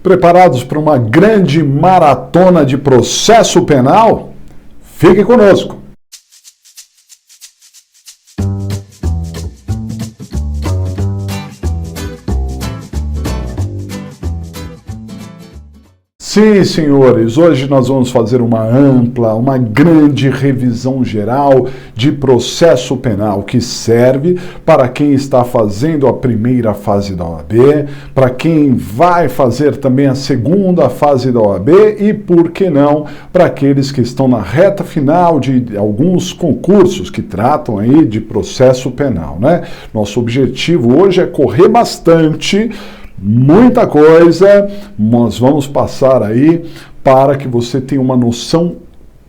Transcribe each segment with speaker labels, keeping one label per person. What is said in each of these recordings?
Speaker 1: Preparados para uma grande maratona de processo penal? Fique conosco! Sim, senhores, hoje nós vamos fazer uma ampla, uma grande revisão geral de processo penal que serve para quem está fazendo a primeira fase da OAB, para quem vai fazer também a segunda fase da OAB e, por que não, para aqueles que estão na reta final de alguns concursos que tratam aí de processo penal, né? Nosso objetivo hoje é correr bastante, muita coisa, nós vamos passar aí para que você tenha uma noção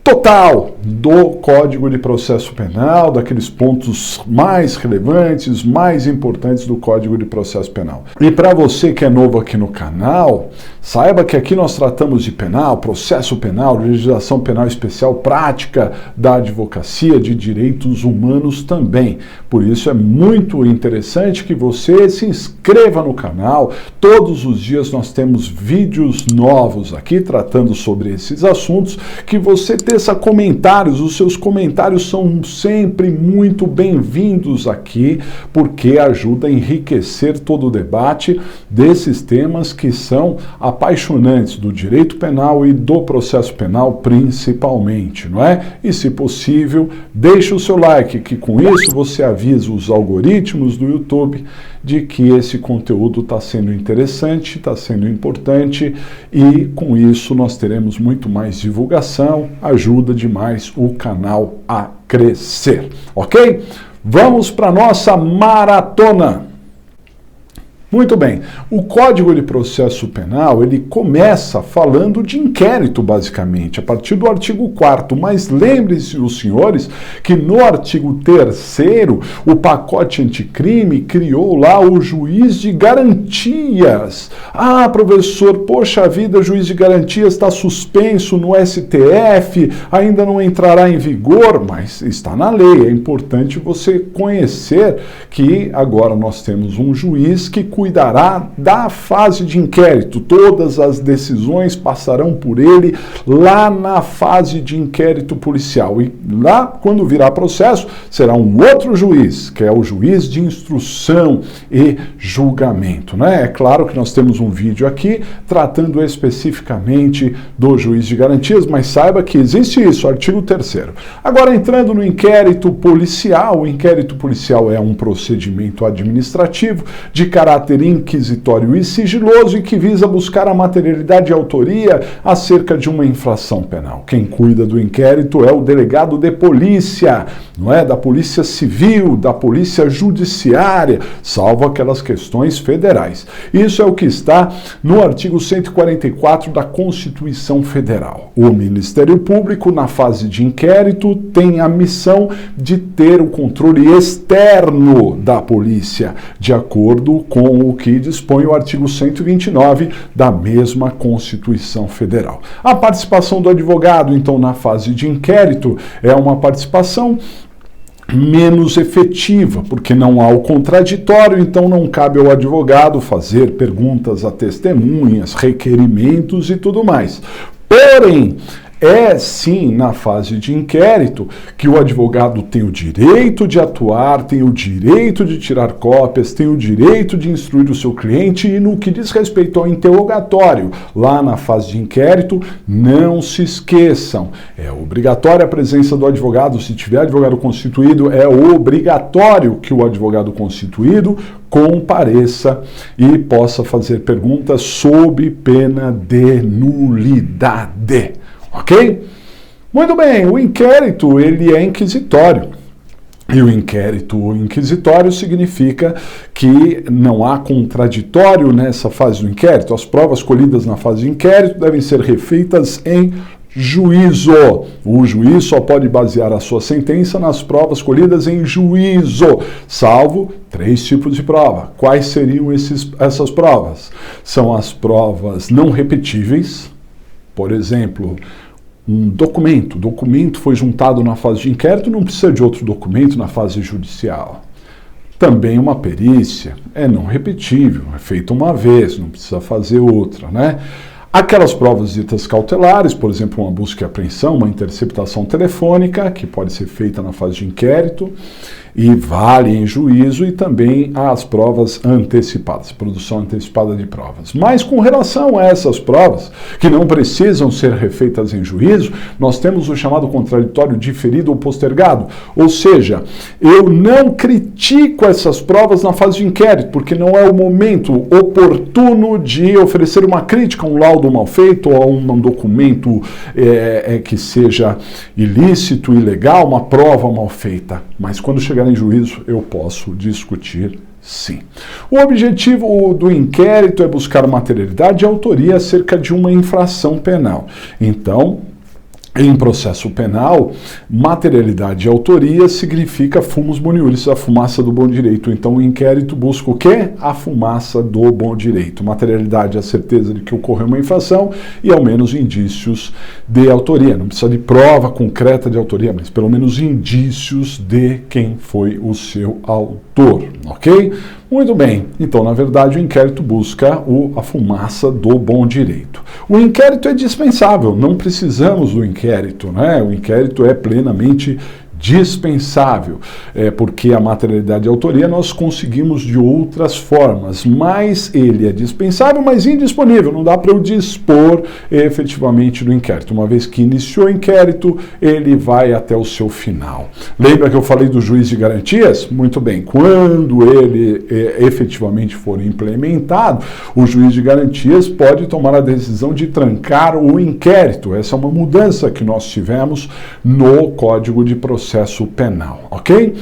Speaker 1: total do Código de Processo Penal, daqueles pontos mais relevantes, mais importantes do Código de Processo Penal. E para você que é novo aqui no canal, saiba que aqui nós tratamos de penal, processo penal, legislação penal especial, prática da advocacia, de direitos humanos também. Por isso é muito interessante que você se inscreva no canal. Todos os dias nós temos vídeos novos aqui tratando sobre esses assuntos, que você teça comentários. Os seus comentários são sempre muito bem-vindos aqui, porque ajuda a enriquecer todo o debate desses temas que são apaixonantes do direito penal e do processo penal principalmente, não é? E se possível, deixe o seu like, que com isso você avisa os algoritmos do YouTube de que esse conteúdo está sendo interessante, está sendo importante, e com isso nós teremos muito mais divulgação, ajuda demais o canal a crescer, ok? Vamos para a nossa maratona. Muito bem, o Código de Processo Penal, ele começa falando de inquérito, basicamente, a partir do artigo 4º, mas lembrem-se os senhores que no artigo 3º, o pacote anticrime criou lá o juiz de garantias. Ah, professor, poxa vida, o juiz de garantias está suspenso no STF, ainda não entrará em vigor, mas está na lei. É importante você conhecer que agora nós temos um juiz que cuidará da fase de inquérito. Todas as decisões passarão por ele lá na fase de inquérito policial. E lá, quando virar processo, será um outro juiz, que é o juiz de instrução e julgamento, né? É claro que nós temos um vídeo aqui tratando especificamente do juiz de garantias, mas saiba que existe isso, artigo 3º. Agora, entrando no inquérito policial, o inquérito policial é um procedimento administrativo de caráter inquisitório e sigiloso e que visa buscar a materialidade e autoria acerca de uma infração penal. Quem cuida do inquérito é o delegado de polícia, não é? Da polícia civil, da polícia judiciária, salvo aquelas questões federais. Isso é o que está no artigo 144 da Constituição Federal. O Ministério Público, na fase de inquérito, tem a missão de ter o controle externo da polícia, de acordo com o que dispõe o artigo 129 da mesma Constituição Federal. A participação do advogado, então, na fase de inquérito é uma participação menos efetiva, porque não há o contraditório, então não cabe ao advogado fazer perguntas a testemunhas, requerimentos e tudo mais. Porém, é sim na fase de inquérito que o advogado tem o direito de atuar, tem o direito de tirar cópias, tem o direito de instruir o seu cliente, e no que diz respeito ao interrogatório, lá na fase de inquérito, não se esqueçam, é obrigatória a presença do advogado. Se tiver advogado constituído, é obrigatório que o advogado constituído compareça e possa fazer perguntas sob pena de nulidade. Ok? Muito bem, o inquérito ele é inquisitório. E o inquérito inquisitório significa que não há contraditório nessa fase do inquérito. As provas colhidas na fase de inquérito devem ser refeitas em juízo. O juiz só pode basear a sua sentença nas provas colhidas em juízo, salvo 3 tipos de prova. Quais seriam essas provas? São as provas não repetíveis. Por exemplo, um documento foi juntado na fase de inquérito, não precisa de outro documento na fase judicial. Também uma perícia é não repetível, é feita uma vez, não precisa fazer outra, né? Aquelas provas ditas cautelares, por exemplo, uma busca e apreensão, uma interceptação telefônica, que pode ser feita na fase de inquérito e vale em juízo, e também as provas antecipadas, produção antecipada de provas. Mas com relação a essas provas, que não precisam ser refeitas em juízo, nós temos o chamado contraditório diferido ou postergado, ou seja, eu não critico essas provas na fase de inquérito, porque não é o momento oportuno de oferecer uma crítica a um laudo mal feito ou a um documento que seja ilícito, ilegal, uma prova mal feita. Mas quando chegar em juízo, eu posso discutir sim. O objetivo do inquérito é buscar materialidade e autoria acerca de uma infração penal. Então, em processo penal, materialidade e autoria significa fumus boniuris, a fumaça do bom direito. Então, o inquérito busca o quê? A fumaça do bom direito. Materialidade é a certeza de que ocorreu uma infração e, ao menos, indícios de autoria. Não precisa de prova concreta de autoria, mas pelo menos indícios de quem foi o seu autor, ok? Muito bem, então, na verdade, o inquérito busca a fumaça do bom direito. O inquérito é dispensável, não precisamos do inquérito, né? O inquérito é plenamente dispensável, porque a materialidade e a autoria nós conseguimos de outras formas, mas ele é dispensável, mas indisponível, não dá para eu dispor efetivamente do inquérito. Uma vez que iniciou o inquérito, ele vai até o seu final. Lembra que eu falei do juiz de garantias? Muito bem, quando ele efetivamente for implementado, o juiz de garantias pode tomar a decisão de trancar o inquérito. Essa é uma mudança que nós tivemos no Código de Processo Penal, ok?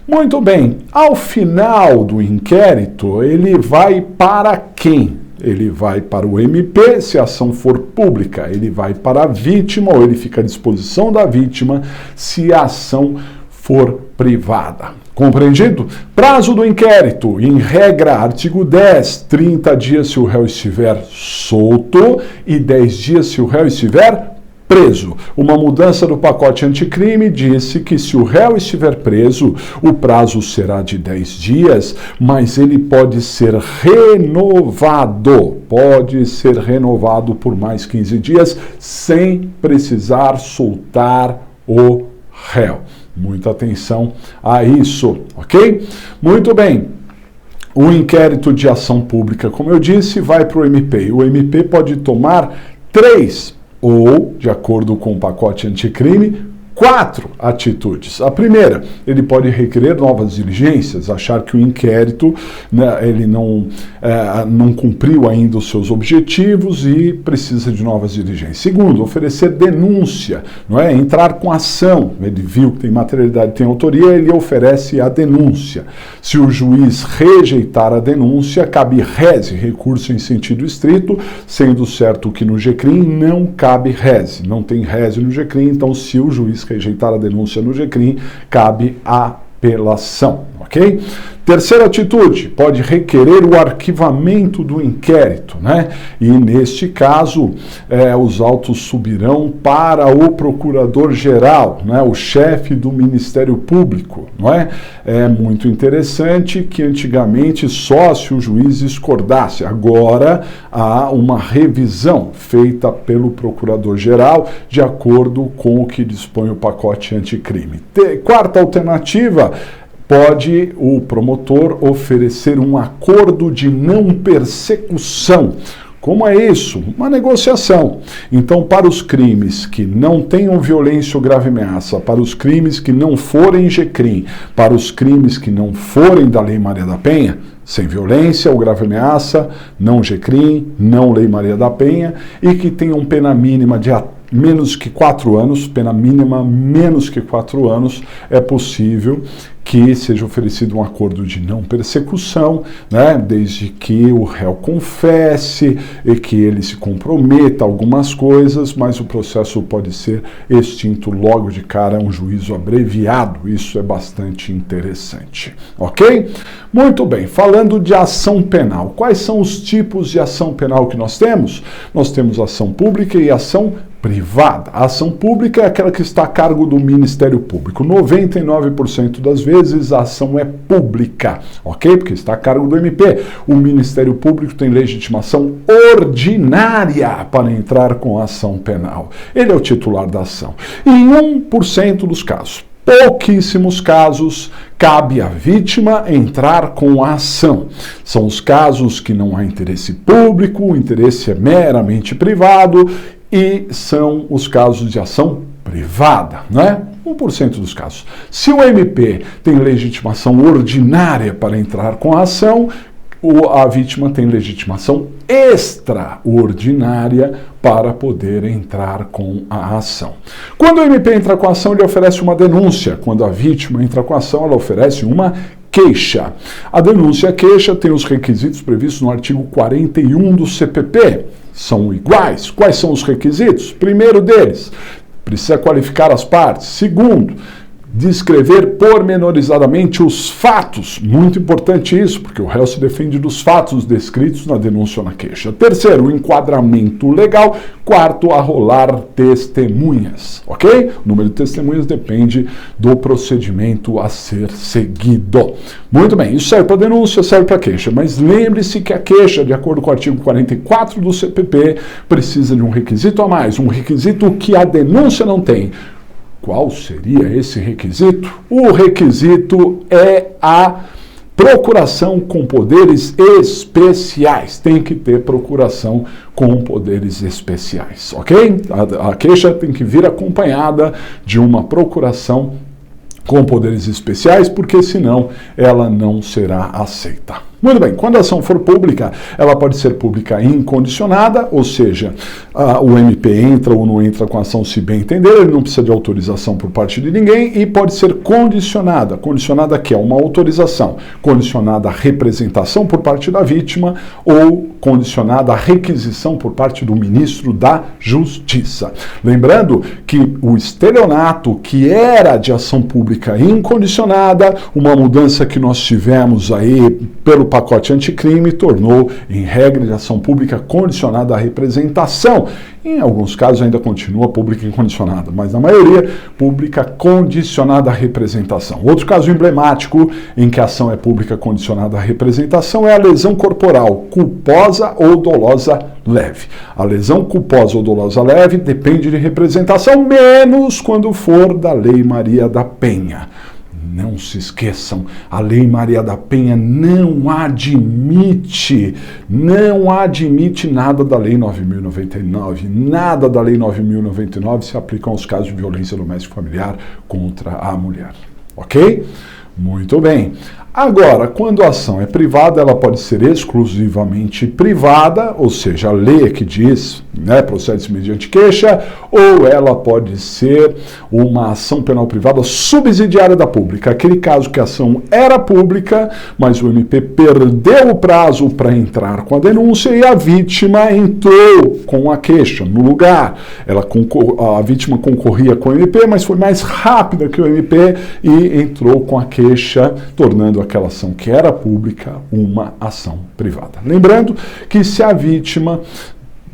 Speaker 1: Muito bem, ao final do inquérito, ele vai para quem? Ele vai para o MP, se a ação for pública, ele vai para a vítima, ou ele fica à disposição da vítima, se a ação for privada. Compreendido? Prazo do inquérito, em regra, artigo 10, 30 dias se o réu estiver solto e 10 dias se o réu estiver preso. Uma mudança do pacote anticrime disse que se o réu estiver preso, o prazo será de 10 dias, mas ele pode ser renovado. Pode ser renovado por mais 15 dias, sem precisar soltar o réu. Muita atenção a isso, ok? Muito bem. O inquérito de ação pública, como eu disse, vai para o MP. O MP pode tomar 3 ou, de acordo com o pacote anticrime, 4 atitudes. A primeira, ele pode requerer novas diligências, achar que o inquérito, né, ele não cumpriu ainda os seus objetivos e precisa de novas diligências. Segundo, oferecer denúncia, não é? Entrar com ação. Ele viu que tem materialidade, tem autoria, ele oferece a denúncia. Se o juiz rejeitar a denúncia, cabe rese, recurso em sentido estrito, sendo certo que no GCRIM não cabe rese. Não tem rese no GCRIM, então se o juiz rejeitar a denúncia no GCRIM, cabe apelação, ok? Terceira atitude, pode requerer o arquivamento do inquérito, né? E neste caso, os autos subirão para o procurador-geral, né? O chefe do Ministério Público, não é? É muito interessante que antigamente só se o juiz discordasse. Agora há uma revisão feita pelo procurador-geral de acordo com o que dispõe o pacote anticrime. Quarta alternativa, pode o promotor oferecer um acordo de não persecução. Como é isso? Uma negociação. Então, para os crimes que não tenham violência ou grave ameaça, para os crimes que não forem GCRIM, para os crimes que não forem da Lei Maria da Penha, sem violência ou grave ameaça, não GCRIM, não Lei Maria da Penha, e que tenham pena mínima de menos que 4 anos, pena mínima menos que 4 anos, é possível que seja oferecido um acordo de não persecução, né, desde que o réu confesse e que ele se comprometa a algumas coisas, mas o processo pode ser extinto logo de cara, um juízo abreviado. Isso é bastante interessante, ok? Muito bem, falando de ação penal, quais são os tipos de ação penal que nós temos? Nós temos ação pública e ação privada. A ação pública é aquela que está a cargo do Ministério Público. 99% das vezes a ação é pública, ok? Porque está a cargo do MP. O Ministério Público tem legitimação ordinária para entrar com a ação penal. Ele é o titular da ação. E em 1% dos casos, pouquíssimos casos, cabe à vítima entrar com a ação. São os casos que não há interesse público, o interesse é meramente privado, e são os casos de ação privada, né? 1% dos casos. Se o MP tem legitimação ordinária para entrar com a ação, a vítima tem legitimação extraordinária para poder entrar com a ação. Quando o MP entra com a ação, ele oferece uma denúncia. Quando a vítima entra com a ação, ela oferece uma queixa. A denúncia e a queixa tem os requisitos previstos no artigo 41 do CPP. São iguais. Quais são os requisitos? Primeiro deles, precisa qualificar as partes. Segundo, descrever pormenorizadamente os fatos. Muito importante isso, porque o réu se defende dos fatos descritos na denúncia ou na queixa. Terceiro, o enquadramento legal. Quarto, arrolar testemunhas, ok? O número de testemunhas depende do procedimento a ser seguido. Muito bem, isso serve para denúncia, serve para queixa, mas lembre-se que a queixa, de acordo com o artigo 44 do CPP, precisa de um requisito a mais, um requisito que a denúncia não tem. Qual seria esse requisito? O requisito é a procuração com poderes especiais. Tem que ter procuração com poderes especiais, ok? A queixa tem que vir acompanhada de uma procuração com poderes especiais, porque senão ela não será aceita. Muito bem, quando a ação for pública, ela pode ser pública incondicionada, ou seja, o MP entra ou não entra com a ação se bem entender, ele não precisa de autorização por parte de ninguém, e pode ser condicionada. Condicionada que é uma autorização, condicionada à representação por parte da vítima ou condicionada à requisição por parte do ministro da Justiça. Lembrando que o estelionato, que era de ação pública incondicionada, uma mudança que nós tivemos aí pelo pacote anticrime, tornou em regra de ação pública condicionada à representação. Em alguns casos ainda continua pública incondicionada, mas na maioria pública condicionada à representação. Outro caso emblemático em que a ação é pública condicionada à representação é a lesão corporal culposa ou dolosa leve. A lesão culposa ou dolosa leve depende de representação, menos quando for da Lei Maria da Penha. Não se esqueçam, a Lei Maria da Penha não admite nada da Lei 9.099. Nada da Lei 9.099 se aplica aos casos de violência doméstica familiar contra a mulher. Ok? Muito bem. Agora, quando a ação é privada, ela pode ser exclusivamente privada, ou seja, a lei que diz, né, procede-se mediante queixa, ou ela pode ser uma ação penal privada subsidiária da pública. Aquele caso que a ação era pública, mas o MP perdeu o prazo para entrar com a denúncia e a vítima entrou com a queixa no lugar. A vítima concorria com o MP, mas foi mais rápida que o MP e entrou com a queixa, tornando aquela ação que era pública uma ação privada. Lembrando que se a vítima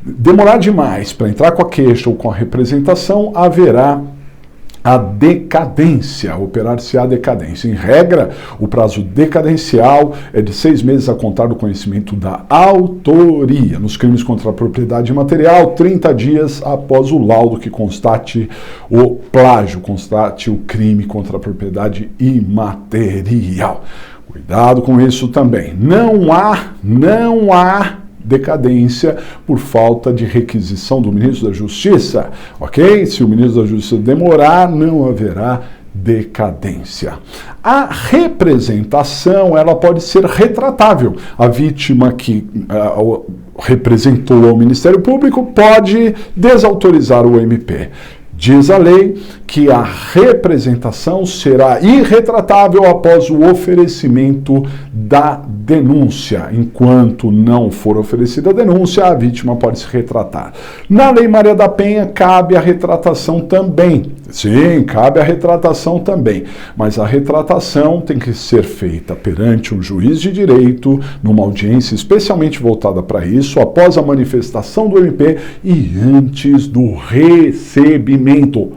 Speaker 1: demorar demais para entrar com a queixa ou com a representação, haverá a decadência, operar-se-á decadência. Em regra, o prazo decadencial é de 6 meses a contar do conhecimento da autoria. Nos crimes contra a propriedade material, 30 dias após o laudo que constate o plágio, constate o crime contra a propriedade imaterial. Cuidado com isso também. Não há decadência por falta de requisição do ministro da Justiça, ok? Se o ministro da Justiça demorar, não haverá decadência. A representação, ela pode ser retratável. A vítima que representou ao Ministério Público pode desautorizar o MP. Diz a lei que a representação será irretratável após o oferecimento da denúncia. Enquanto não for oferecida a denúncia, a vítima pode se retratar. Na Lei Maria da Penha, cabe a retratação também. Sim, cabe a retratação também, mas a retratação tem que ser feita perante um juiz de direito, numa audiência especialmente voltada para isso, após a manifestação do MP e antes do recebimento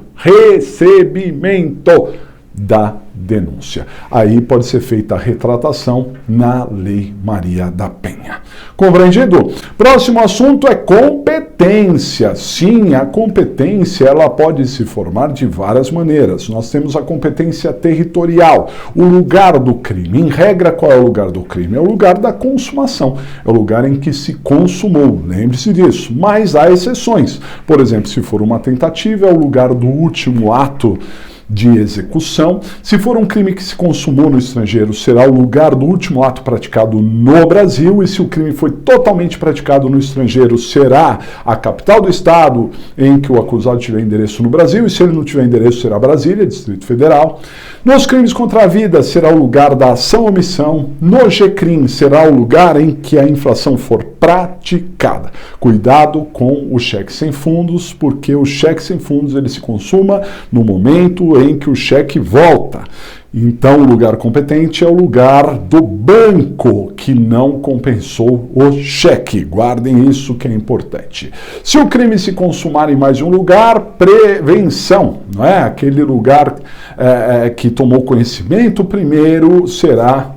Speaker 1: da denúncia. Aí pode ser feita a retratação na Lei Maria da Penha. Compreendido? Próximo assunto é competência. Sim, a competência ela pode se formar de várias maneiras. Nós temos a competência territorial, o lugar do crime. Em regra, qual é o lugar do crime? É o lugar da consumação, é o lugar em que se consumou. Lembre-se disso. Mas há exceções. Por exemplo, se for uma tentativa, é o lugar do último ato de execução. Se for um crime que se consumou no estrangeiro, será o lugar do último ato praticado no Brasil, e se o crime foi totalmente praticado no estrangeiro, será a capital do estado em que o acusado tiver endereço no Brasil, e se ele não tiver endereço, será Brasília, Distrito Federal. Nos crimes contra a vida, será o lugar da ação-omissão. No GCRIM, será o lugar em que a infração for praticada. Cuidado com o cheque sem fundos, porque o cheque sem fundos ele se consuma no momento em que o cheque volta. Então, o lugar competente é o lugar do banco que não compensou o cheque. Guardem isso que é importante. Se o crime se consumar em mais de um lugar, prevenção, não é? Aquele lugar que tomou conhecimento primeiro será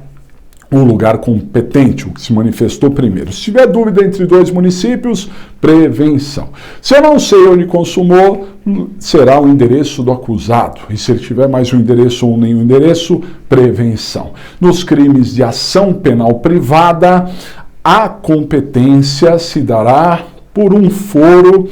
Speaker 1: um lugar competente, o que se manifestou primeiro. Se tiver dúvida entre dois municípios, prevenção. Se eu não sei onde consumou, será o endereço do acusado. E se ele tiver mais um endereço ou nenhum endereço, prevenção. Nos crimes de ação penal privada, a competência se dará por um foro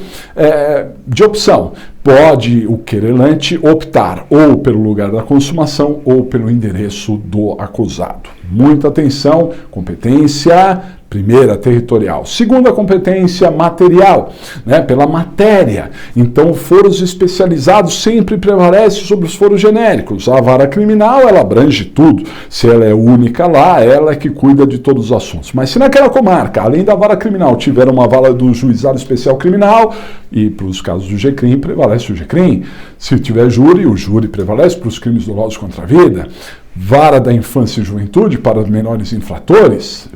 Speaker 1: de opção. Pode o querelante optar ou pelo lugar da consumação ou pelo endereço do acusado. Muita atenção, competência primeira, territorial. Segunda, competência material, né, pela matéria. Então, foros especializados sempre prevalecem sobre os foros genéricos. A vara criminal, ela abrange tudo. Se ela é única lá, ela é que cuida de todos os assuntos. Mas se naquela comarca, além da vara criminal, tiver uma vara do Juizado Especial Criminal, e para os casos do GCRIM, prevalece o GCRIM. Se tiver júri, o júri prevalece para os crimes dolosos contra a vida. Vara da infância e juventude para menores infratores,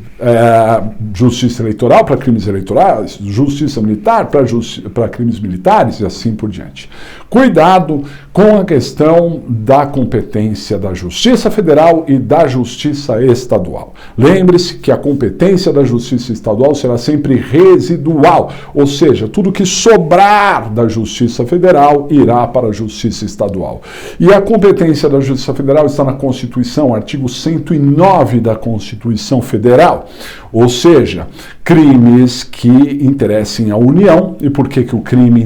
Speaker 1: justiça eleitoral para crimes eleitorais, justiça militar para crimes militares e assim por diante. Cuidado com a questão da competência da Justiça Federal e da Justiça Estadual. Lembre-se que a competência da Justiça Estadual será sempre residual, ou seja, tudo que sobrar da Justiça Federal irá para a Justiça Estadual. E a competência da Justiça Federal está na Constituição, artigo 109 da Constituição Federal, ou seja, crimes que interessem à União. E por que o crime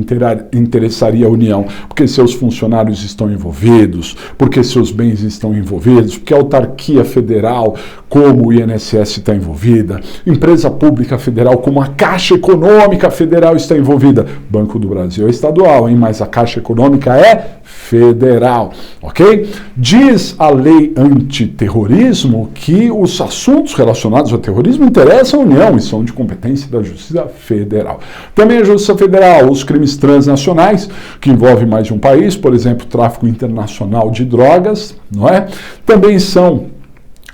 Speaker 1: interessaria à União? Porque seus funcionários estão envolvidos, porque seus bens estão envolvidos, porque a autarquia federal, como o INSS, está envolvida, empresa pública federal, como a Caixa Econômica Federal, está envolvida. Banco do Brasil é estadual, hein? Mas a Caixa Econômica é federal, ok? Diz a lei antiterrorismo que os assuntos relacionados ao terrorismo interessam à União e são de competência da Justiça Federal. Também a Justiça Federal, os crimes transnacionais, que envolvem mais de um país, por exemplo, tráfico internacional de drogas, não é? Também são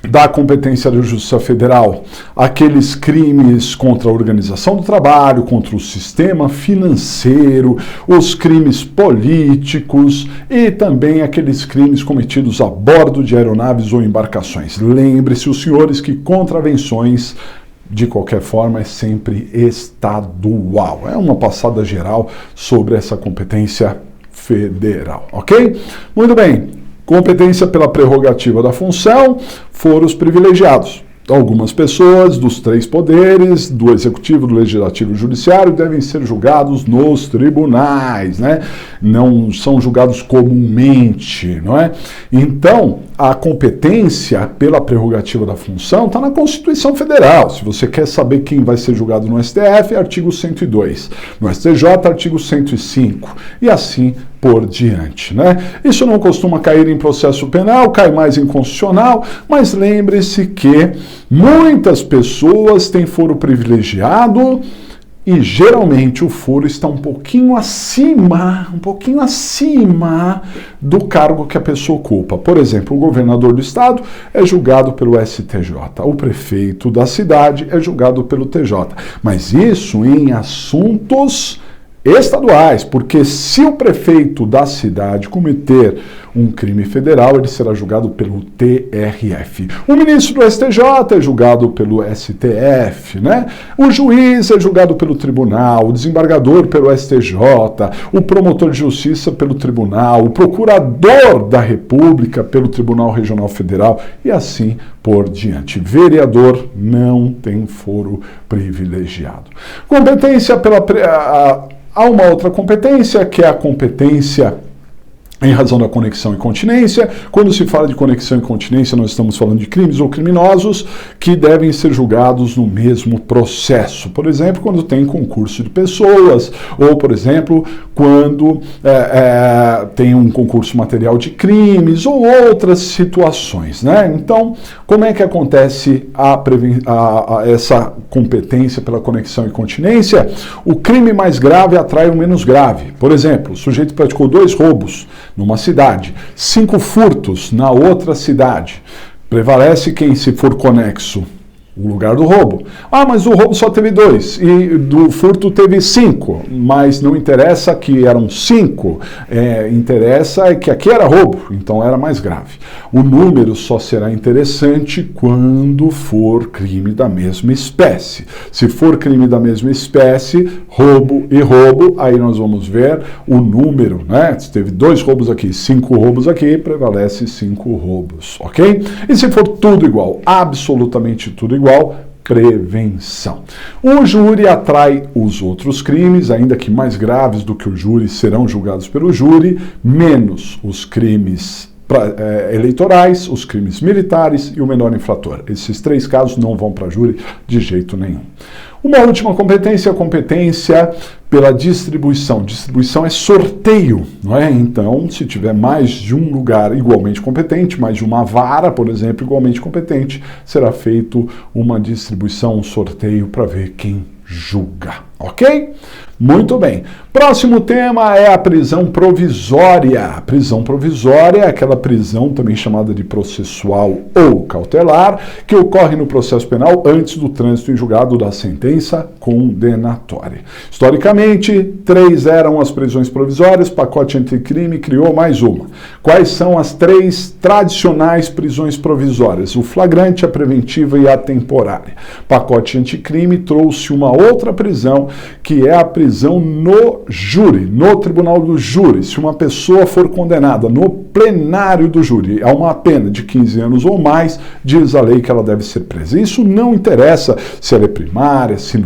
Speaker 1: da competência da Justiça Federal aqueles crimes contra a organização do trabalho, contra o sistema financeiro, os crimes políticos e também aqueles crimes cometidos a bordo de aeronaves ou embarcações. Lembre-se, os senhores, que contravenções, de qualquer forma, é sempre estadual. É uma passada geral sobre essa competência federal, ok? Muito bem. Competência pela prerrogativa da função, foros privilegiados. Algumas pessoas dos três poderes, do Executivo, do Legislativo e do Judiciário, devem ser julgados nos tribunais, né? Não são julgados comumente, não é? Então, a competência pela prerrogativa da função está na Constituição Federal. Se você quer saber quem vai ser julgado no STF, artigo 102. No STJ, artigo 105. E assim por diante, né? Isso não costuma cair em processo penal, cai mais em constitucional, mas lembre-se que muitas pessoas têm foro privilegiado E geralmente o foro está um pouquinho acima do cargo que a pessoa ocupa. Por exemplo, o governador do estado é julgado pelo STJ, o prefeito da cidade é julgado pelo TJ. Mas isso em assuntos estaduais, porque se o prefeito da cidade cometer um crime federal, ele será julgado pelo TRF. O ministro do STJ é julgado pelo STF, né? O juiz é julgado pelo tribunal, o desembargador pelo STJ, o promotor de justiça pelo tribunal, o procurador da República pelo Tribunal Regional Federal e assim por diante. Vereador não tem foro privilegiado. Competência há uma outra competência, que é a competência em razão da conexão e continência. Quando se fala de conexão e continência, nós estamos falando de crimes ou criminosos que devem ser julgados no mesmo processo. Por exemplo, quando tem concurso de pessoas, ou, por exemplo, quando tem um concurso material de crimes, ou outras situações, né? Então, como é que acontece essa competência pela conexão e continência? O crime mais grave atrai o menos grave. Por exemplo, o sujeito praticou 2 roubos numa cidade, 5 furtos na outra cidade. Prevalece quem se for conexo, o lugar do roubo. Ah, mas o roubo só teve 2 e do furto teve 5, mas não interessa que eram 5, interessa que aqui era roubo, então era mais grave. O número só será interessante quando for crime da mesma espécie. Se for crime da mesma espécie, roubo e roubo, aí nós vamos ver o número, né? Se teve 2 roubos aqui, 5 roubos aqui, prevalece 5 roubos, ok? E se for tudo igual, absolutamente tudo igual, prevenção. O júri atrai os outros crimes, ainda que mais graves do que o júri, serão julgados pelo júri, menos os crimes eleitorais, os crimes militares e o menor infrator. Esses 3 casos não vão para júri de jeito nenhum. Uma última competência, a competência pela distribuição. Distribuição é sorteio, não é? Então, se tiver mais de um lugar igualmente competente, mais de uma vara, por exemplo, igualmente competente, será feito uma distribuição, um sorteio para ver quem julga, ok? Muito bem. Próximo tema é a prisão provisória. A prisão provisória é aquela prisão também chamada de processual ou cautelar, que ocorre no processo penal antes do trânsito em julgado da sentença condenatória. Historicamente, 3 eram as prisões provisórias, pacote anticrime criou mais uma. Quais são as 3 tradicionais prisões provisórias? O flagrante, a preventiva e a temporária. Pacote anticrime trouxe uma outra prisão, que é a prisão no júri, no tribunal do júri. Se uma pessoa for condenada no plenário do júri a uma pena de 15 anos ou mais, diz a lei que ela deve ser presa. Isso não interessa se ela é primária, se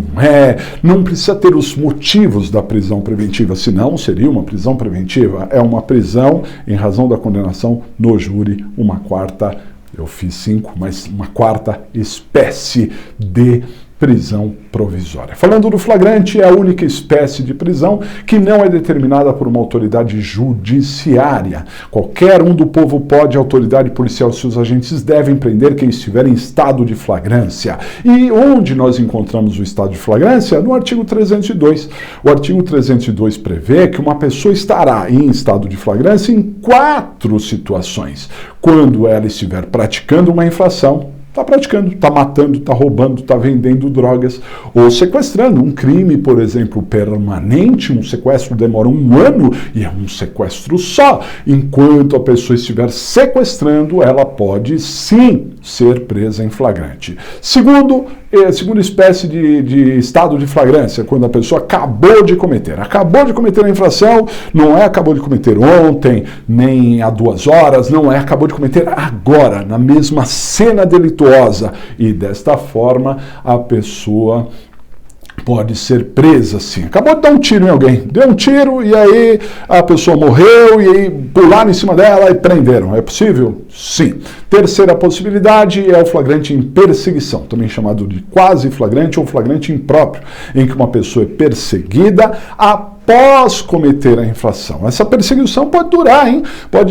Speaker 1: não precisa ter os motivos da prisão preventiva, senão seria uma prisão preventiva. É uma prisão em razão da condenação no júri, uma quarta, eu fiz 5, mas uma quarta espécie de prisão provisória. Falando do flagrante, é a única espécie de prisão que não é determinada por uma autoridade judiciária. Qualquer um do povo pode, a autoridade policial e seus agentes devem prender quem estiver em estado de flagrância. E onde nós encontramos o estado de flagrância? No artigo 302. O artigo 302 prevê que uma pessoa estará em estado de flagrância em 4 situações. Quando ela estiver praticando uma infração, está praticando, está matando, está roubando, está vendendo drogas ou sequestrando. Um crime, por exemplo, permanente, um sequestro demora 1 ano e é um sequestro só. Enquanto a pessoa estiver sequestrando, ela pode sim ser presa em flagrante. Segunda espécie de estado de flagrância, quando a pessoa acabou de cometer a infração, não é acabou de cometer ontem, nem há 2 horas, não é acabou de cometer agora, na mesma cena delituosa. E desta forma a pessoa pode ser presa, sim. Acabou de dar um tiro em alguém, deu um tiro e aí a pessoa morreu e aí pularam em cima dela e prenderam. É possível? Sim. Terceira possibilidade é o flagrante em perseguição, também chamado de quase flagrante ou flagrante impróprio, em que uma pessoa é perseguida após cometer a infração. Essa perseguição pode durar, hein?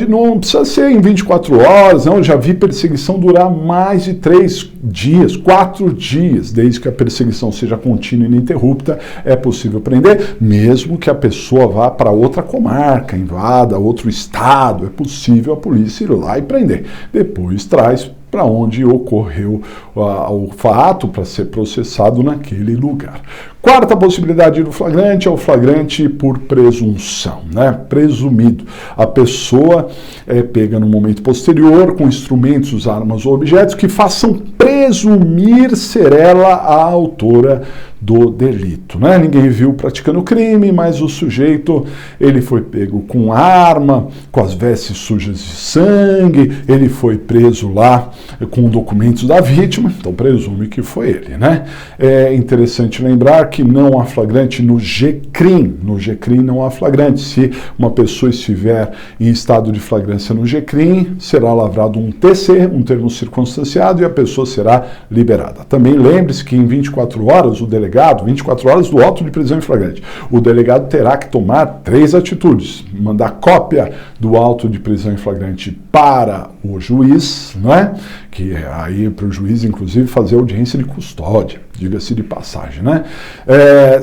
Speaker 1: Não precisa ser em 24 horas, não. Eu já vi perseguição durar mais de 3 dias, 4 dias, desde que a perseguição seja contínua e ininterrupta, é possível prender, mesmo que a pessoa vá para outra comarca, invada outro estado, é possível a polícia ir lá e prender. Depois traz para onde ocorreu o fato para ser processado naquele lugar. Quarta possibilidade do flagrante é o flagrante por presunção, né? Presumido. A pessoa é pega no momento posterior com instrumentos, armas ou objetos que façam presumir ser ela a autora do delito, né? Ninguém viu praticando crime, mas o sujeito, ele foi pego com arma, com as vestes sujas de sangue, ele foi preso lá com documentos da vítima, então presume que foi ele, né? É interessante lembrar que não há flagrante no GCRIM. No GCRIM não há flagrante. Se uma pessoa estiver em estado de flagrância no GCRIM, será lavrado um TC, um termo circunstanciado, e a pessoa será liberada. Também lembre-se que em 24 horas o delegado, 24 horas do auto de prisão em flagrante, o delegado terá que tomar 3 atitudes: mandar cópia do auto de prisão em flagrante para o juiz, não é? Que é aí para o juiz, inclusive, fazer audiência de custódia, diga-se de passagem, né?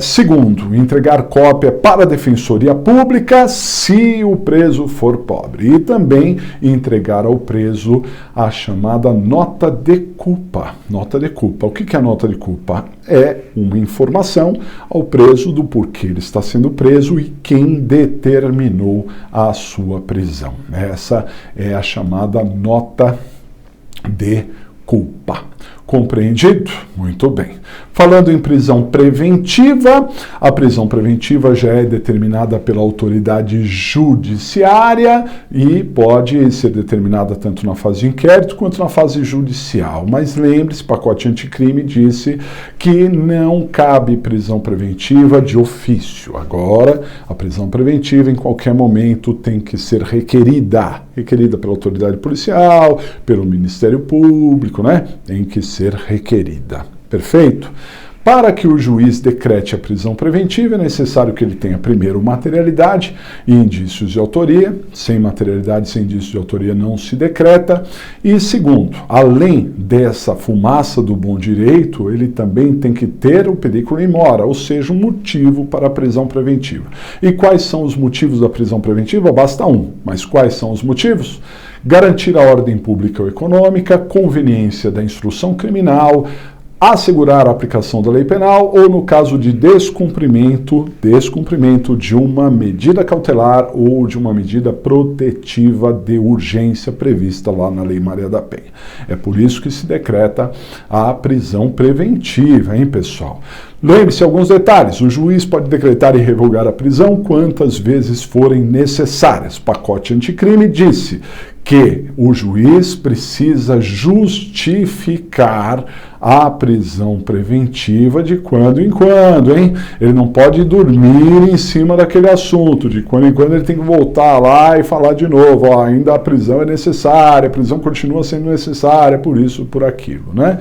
Speaker 1: Segundo, entregar cópia para a Defensoria Pública se o preso for pobre. E também entregar ao preso a chamada nota de culpa. Nota de culpa. O que é a nota de culpa? É uma informação ao preso do porquê ele está sendo preso e quem determinou a sua prisão. Essa é a chamada nota de culpa. Compreendido? Muito bem. Falando em prisão preventiva, a prisão preventiva já é determinada pela autoridade judiciária e pode ser determinada tanto na fase de inquérito quanto na fase judicial. Mas lembre-se, pacote anticrime disse que não cabe prisão preventiva de ofício. Agora, a prisão preventiva em qualquer momento tem que ser requerida pela autoridade policial, pelo Ministério Público, né? Tem que ser requerida. Perfeito? Para que o juiz decrete a prisão preventiva, é necessário que ele tenha, primeiro, materialidade e indícios de autoria. Sem materialidade e sem indícios de autoria não se decreta. E, segundo, além dessa fumaça do bom direito, ele também tem que ter o periculum in mora, ou seja, um motivo para a prisão preventiva. E quais são os motivos da prisão preventiva? Basta um. Mas quais são os motivos? Garantir a ordem pública ou econômica, conveniência da instrução criminal, assegurar a aplicação da lei penal ou, no caso de descumprimento de uma medida cautelar ou de uma medida protetiva de urgência prevista lá na Lei Maria da Penha. É por isso que se decreta a prisão preventiva, hein, pessoal? Lembre-se alguns detalhes. O juiz pode decretar e revogar a prisão quantas vezes forem necessárias. O pacote anticrime disse que o juiz precisa justificar a prisão preventiva de quando em quando, hein? Ele não pode dormir em cima daquele assunto, de quando em quando ele tem que voltar lá e falar de novo, ó, ainda a prisão é necessária, a prisão continua sendo necessária, por isso, por aquilo, né?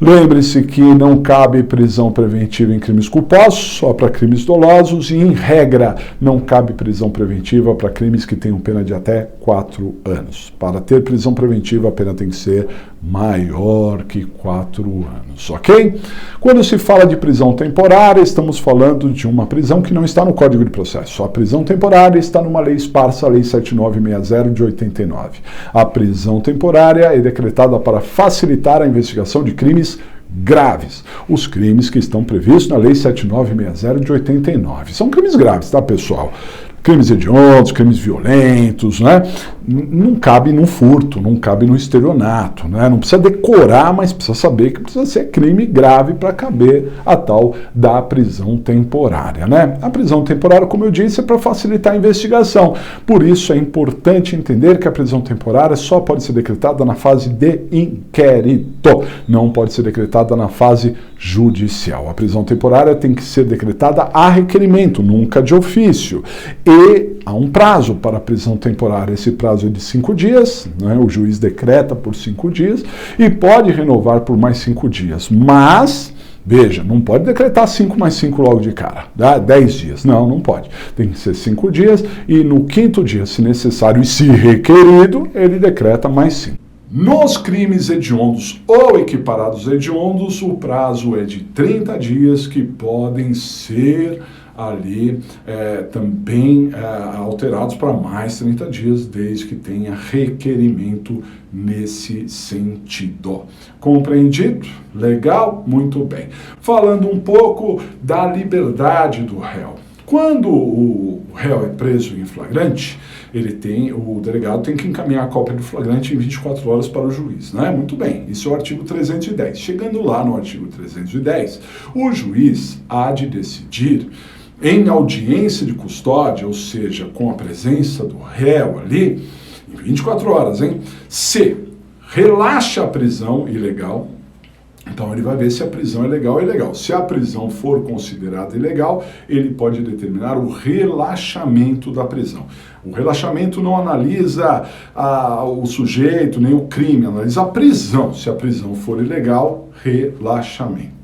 Speaker 1: Lembre-se que não cabe prisão preventiva em crimes culposos, só para crimes dolosos, e, em regra, não cabe prisão preventiva para crimes que tenham pena de até 4 anos. Para ter prisão preventiva, a pena tem que ser maior que 4 anos, ok? Quando se fala de prisão temporária, estamos falando de uma prisão que não está no Código de Processo. A prisão temporária está numa lei esparsa, a Lei 7960 de 89. A prisão temporária é decretada para facilitar a investigação de crimes graves. Os crimes que estão previstos na Lei 7960 de 89. São crimes graves, tá, pessoal? Crimes hediondos, crimes violentos, né? Não cabe no furto, não cabe no estelionato, né? Não precisa decorar, mas precisa saber que precisa ser crime grave para caber a tal da prisão temporária, né? A prisão temporária, como eu disse, é para facilitar a investigação. Por isso é importante entender que a prisão temporária só pode ser decretada na fase de inquérito, não pode ser decretada na fase judicial. A prisão temporária tem que ser decretada a requerimento, nunca de ofício. E há um prazo para a prisão temporária. Esse prazo é de 5 dias, né? O juiz decreta por 5 dias e pode renovar por mais 5 dias. Mas, veja, não pode decretar 5 mais 5 logo de cara, tá? 10 dias. Não pode. Tem que ser 5 dias e no 5º dia, se necessário e se requerido, ele decreta mais 5. Nos crimes hediondos ou equiparados hediondos, o prazo é de 30 dias, que podem ser ali também alterados para mais 30 dias, desde que tenha requerimento nesse sentido. Compreendido? Legal? Muito bem. Falando um pouco da liberdade do réu. Quando o réu é preso em flagrante, o delegado tem que encaminhar a cópia do flagrante em 24 horas para o juiz, né? Muito bem, isso é o artigo 310. Chegando lá no artigo 310, o juiz há de decidir em audiência de custódia, ou seja, com a presença do réu ali, em 24 horas, se relaxa a prisão ilegal. Então ele vai ver se a prisão é legal ou ilegal. Se a prisão for considerada ilegal, ele pode determinar o relaxamento da prisão. O relaxamento não analisa o sujeito, nem o crime, analisa a prisão. Se a prisão for ilegal, relaxamento.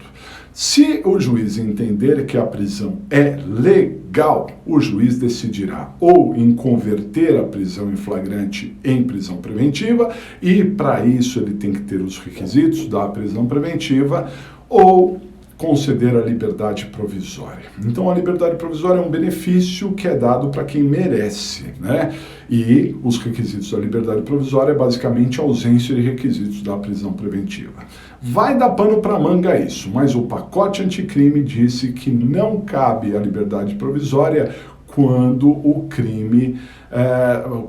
Speaker 1: Se o juiz entender que a prisão é legal, o juiz decidirá ou em converter a prisão em flagrante em prisão preventiva, e para isso ele tem que ter os requisitos da prisão preventiva, ou conceder a liberdade provisória. Então a liberdade provisória é um benefício que é dado para quem merece, né? E os requisitos da liberdade provisória é basicamente a ausência de requisitos da prisão preventiva. Vai dar pano para manga isso, mas o pacote anticrime disse que não cabe a liberdade provisória quando o crime,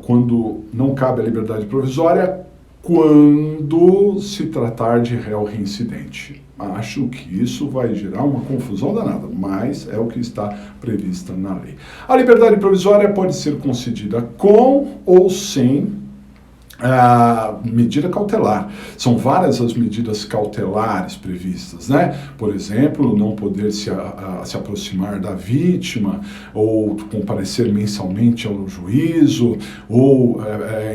Speaker 1: quando não cabe a liberdade provisória quando se tratar de réu reincidente. Acho que isso vai gerar uma confusão danada, mas é o que está previsto na lei. A liberdade provisória pode ser concedida com ou sem medida cautelar. São várias as medidas cautelares previstas, né? Por exemplo, não poder se aproximar da vítima, ou comparecer mensalmente ao juízo, ou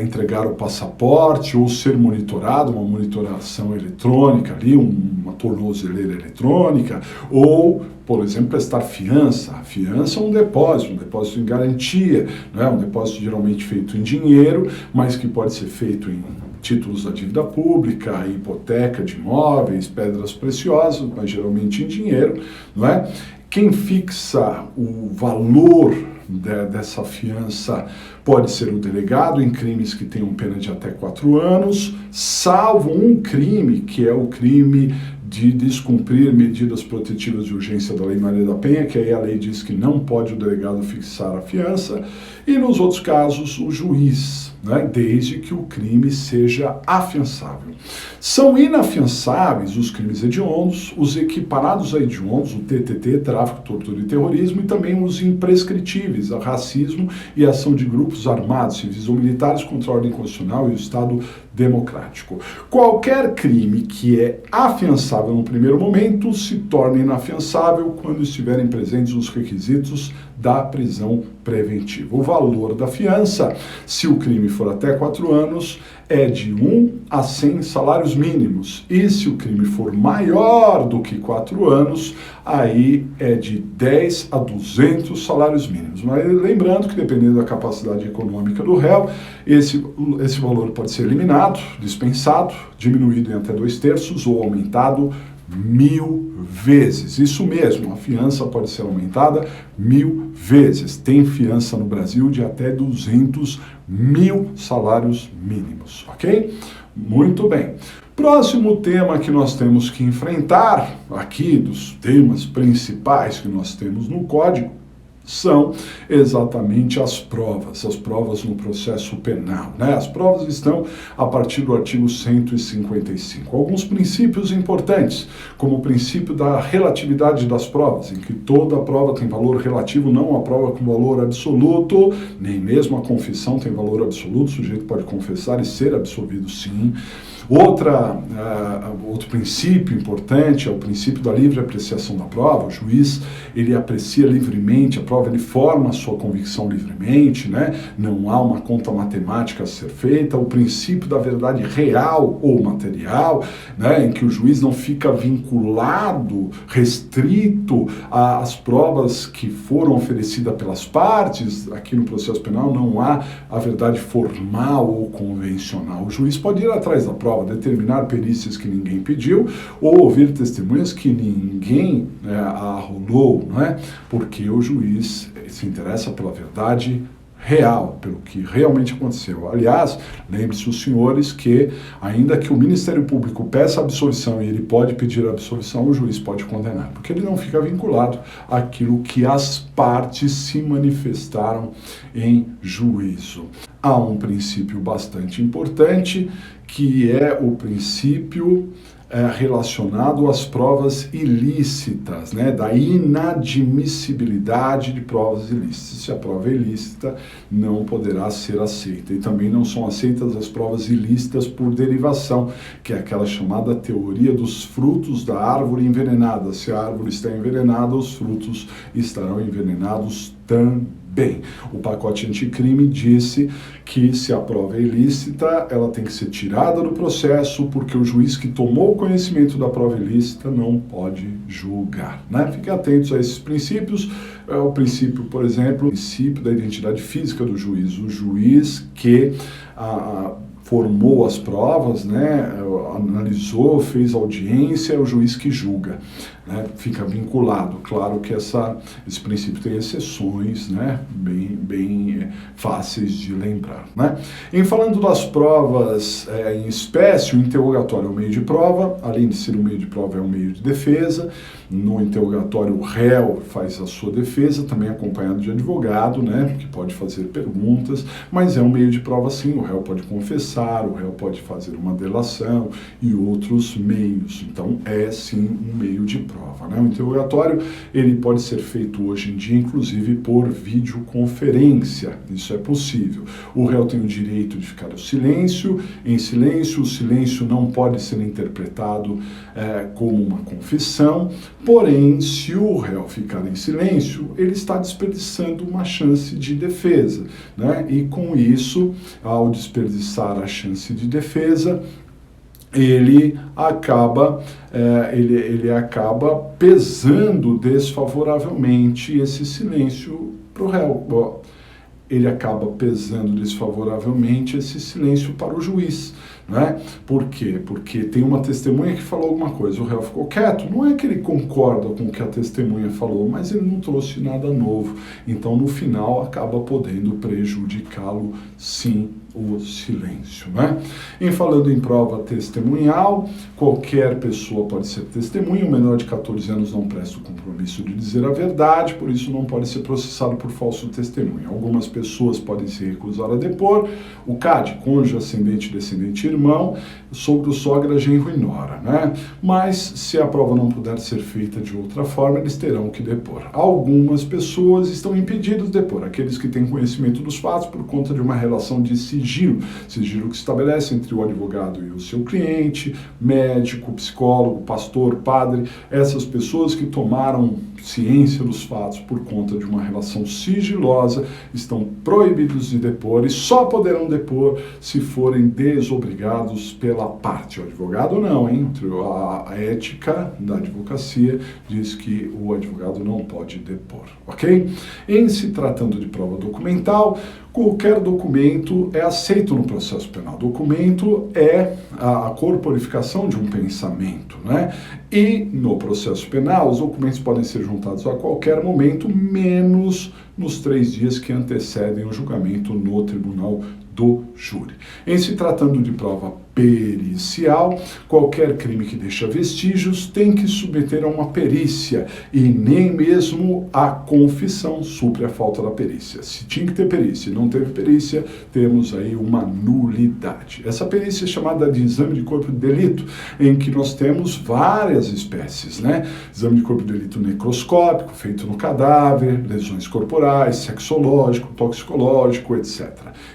Speaker 1: entregar o passaporte, ou ser monitorado, uma monitoração eletrônica ali, uma tornozeleira eletrônica, ou, por exemplo, prestar fiança. A fiança é um depósito em garantia, né? Um depósito geralmente feito em dinheiro, mas que pode ser feito em títulos da dívida pública, hipoteca de imóveis, pedras preciosas, mas geralmente em dinheiro, não é? Quem fixa o valor dessa fiança pode ser o delegado em crimes que tenham pena de até 4 anos, salvo um crime, que é o crime de descumprir medidas protetivas de urgência da Lei Maria da Penha, que aí a lei diz que não pode o delegado fixar a fiança, e nos outros casos o juiz, né, desde que o crime seja afiançável. São inafiançáveis os crimes hediondos, os equiparados a hediondos, o TTT, tráfico, tortura e terrorismo, e também os imprescritíveis, a racismo e ação de grupos armados, civis ou militares contra a ordem constitucional e o Estado democrático. Qualquer crime que é afiançável no primeiro momento se torna inafiançável quando estiverem presentes os requisitos da prisão preventiva. O valor da fiança, se o crime for até 4 anos, é de 1 a 100 salários mínimos. E se o crime for maior do que 4 anos, aí é de 10 a 200 salários mínimos. Mas lembrando que, dependendo da capacidade econômica do réu, esse valor pode ser eliminado, dispensado, diminuído em até 2/3 ou aumentado 1000 vezes. Isso mesmo, a fiança pode ser aumentada 1000 vezes. Tem fiança no Brasil de até 200.000 salários mínimos, ok? Muito bem. Próximo tema que nós temos que enfrentar, aqui dos temas principais que nós temos no Código, são exatamente as provas no processo penal, né? As provas estão a partir do artigo 155. Alguns princípios importantes, como o princípio da relatividade das provas, em que toda prova tem valor relativo, não a prova com valor absoluto, nem mesmo a confissão tem valor absoluto, o sujeito pode confessar e ser absolvido sim. Outro princípio importante é o princípio da livre apreciação da prova. O juiz, ele aprecia livremente a prova, ele forma a sua convicção livremente, né? Não há uma conta matemática a ser feita. O princípio da verdade real ou material, né? Em que o juiz não fica vinculado, restrito às provas que foram oferecidas pelas partes. Aqui no processo penal não há a verdade formal ou convencional. O juiz pode ir atrás da prova, determinar perícias que ninguém pediu ou ouvir testemunhas que ninguém arrolou, não é? Porque o juiz se interessa pela verdade real, pelo que realmente aconteceu. Aliás, lembre-se os senhores que, ainda que o Ministério Público peça absolvição e ele pode pedir absolvição, o juiz pode condenar, porque ele não fica vinculado àquilo que as partes se manifestaram em juízo. Há um princípio bastante importante, que é o princípio relacionado às provas ilícitas, né, da inadmissibilidade de provas ilícitas. Se a prova é ilícita, não poderá ser aceita. E também não são aceitas as provas ilícitas por derivação, que é aquela chamada teoria dos frutos da árvore envenenada. Se a árvore está envenenada, os frutos estarão envenenados também. Bem, o pacote anticrime disse que se a prova é ilícita, ela tem que ser tirada do processo, porque o juiz que tomou conhecimento da prova ilícita não pode julgar, né? Fiquem atentos a esses princípios. O princípio, por exemplo, o princípio da identidade física do juiz. O juiz que formou as provas, né, analisou, fez audiência, é o juiz que julga, né, fica vinculado. Claro que esse princípio tem exceções, né, bem fáceis de lembrar, né. Em falando das provas em espécie, o interrogatório é um meio de prova, além de ser um meio de prova, é um meio de defesa. No interrogatório, o réu faz a sua defesa, também acompanhado de advogado, né, que pode fazer perguntas, mas é um meio de prova sim. O réu pode confessar, o réu pode fazer uma delação e outros meios. Então, é sim um meio de prova, né? O interrogatório, ele pode ser feito hoje em dia, inclusive por videoconferência. Isso é possível. O réu tem o direito de ficar em silêncio. O silêncio não pode ser interpretado como uma confissão. Porém, se o réu ficar em silêncio, ele está desperdiçando uma chance de defesa, né? E com isso, ao desperdiçar a chance de defesa, ele acaba pesando desfavoravelmente esse silêncio para o réu. Ele acaba pesando desfavoravelmente esse silêncio para o juiz, né? Por quê? Porque tem uma testemunha que falou alguma coisa, o réu ficou quieto. Não é que ele concorda com o que a testemunha falou, mas ele não trouxe nada novo. Então, no final, acaba podendo prejudicá-lo, sim, o silêncio, né? Em falando em prova testemunhal, qualquer pessoa pode ser testemunha. O menor de 14 anos não presta o compromisso de dizer a verdade, por isso não pode ser processado por falso testemunho. Algumas pessoas podem se recusar a depor. O CAD, cônjuge, ascendente, descendente, irmão, sogro, sogra, genro e nora, né? Mas se a prova não puder ser feita de outra forma, eles terão que depor. Algumas pessoas estão impedidas de depor, aqueles que têm conhecimento dos fatos por conta de uma relação de sigilo que se estabelece entre o advogado e o seu cliente, médico, psicólogo, pastor, padre. Essas pessoas que tomaram ciência dos fatos por conta de uma relação sigilosa estão proibidos de depor e só poderão depor se forem desobrigados pela parte. O advogado não, hein? A ética da advocacia diz que o advogado não pode depor, ok? Em se tratando de prova documental, qualquer documento é aceito no processo penal. Documento é a corporificação de um pensamento, né? E no processo penal, os documentos podem ser juntados a qualquer momento, menos nos 3 dias que antecedem o julgamento no tribunal do júri. Em se tratando de prova pericial, qualquer crime que deixa vestígios tem que submeter a uma perícia e nem mesmo a confissão supre a falta da perícia. Se tinha que ter perícia e não teve perícia, temos aí uma nulidade. Essa perícia é chamada de exame de corpo de delito, em que nós temos várias espécies, né? Exame de corpo de delito necroscópico, feito no cadáver, lesões corporais, sexológico, toxicológico, etc.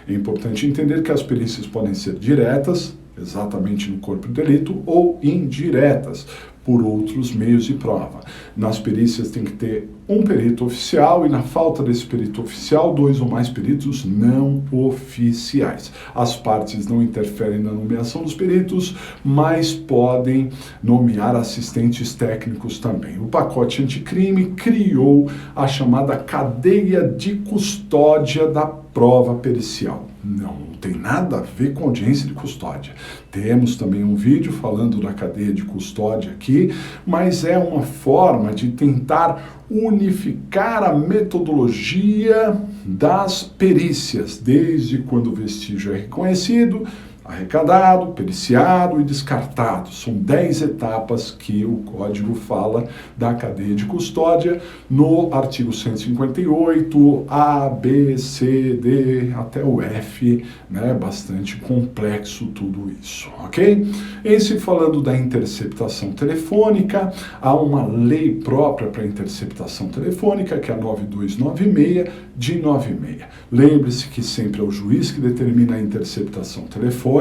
Speaker 1: É importante entender que as perícias podem ser diretas, exatamente no corpo do delito, ou indiretas, por outros meios de prova. Nas perícias tem que ter um perito oficial e, na falta desse perito oficial, 2 ou mais peritos não oficiais. As partes não interferem na nomeação dos peritos, mas podem nomear assistentes técnicos também. O pacote anticrime criou a chamada cadeia de custódia da prova pericial. Não tem nada a ver com audiência de custódia. Temos também um vídeo falando da cadeia de custódia aqui, mas é uma forma de tentar unificar a metodologia das perícias, desde quando o vestígio é reconhecido, arrecadado, periciado e descartado. São 10 etapas que o Código fala da cadeia de custódia no artigo 158, A, B, C, D, até o F, né? Bastante complexo tudo isso, ok? Em se falando da interceptação telefônica, há uma lei própria para interceptação telefônica, que é a 9296 de 96. Lembre-se que sempre é o juiz que determina a interceptação telefônica,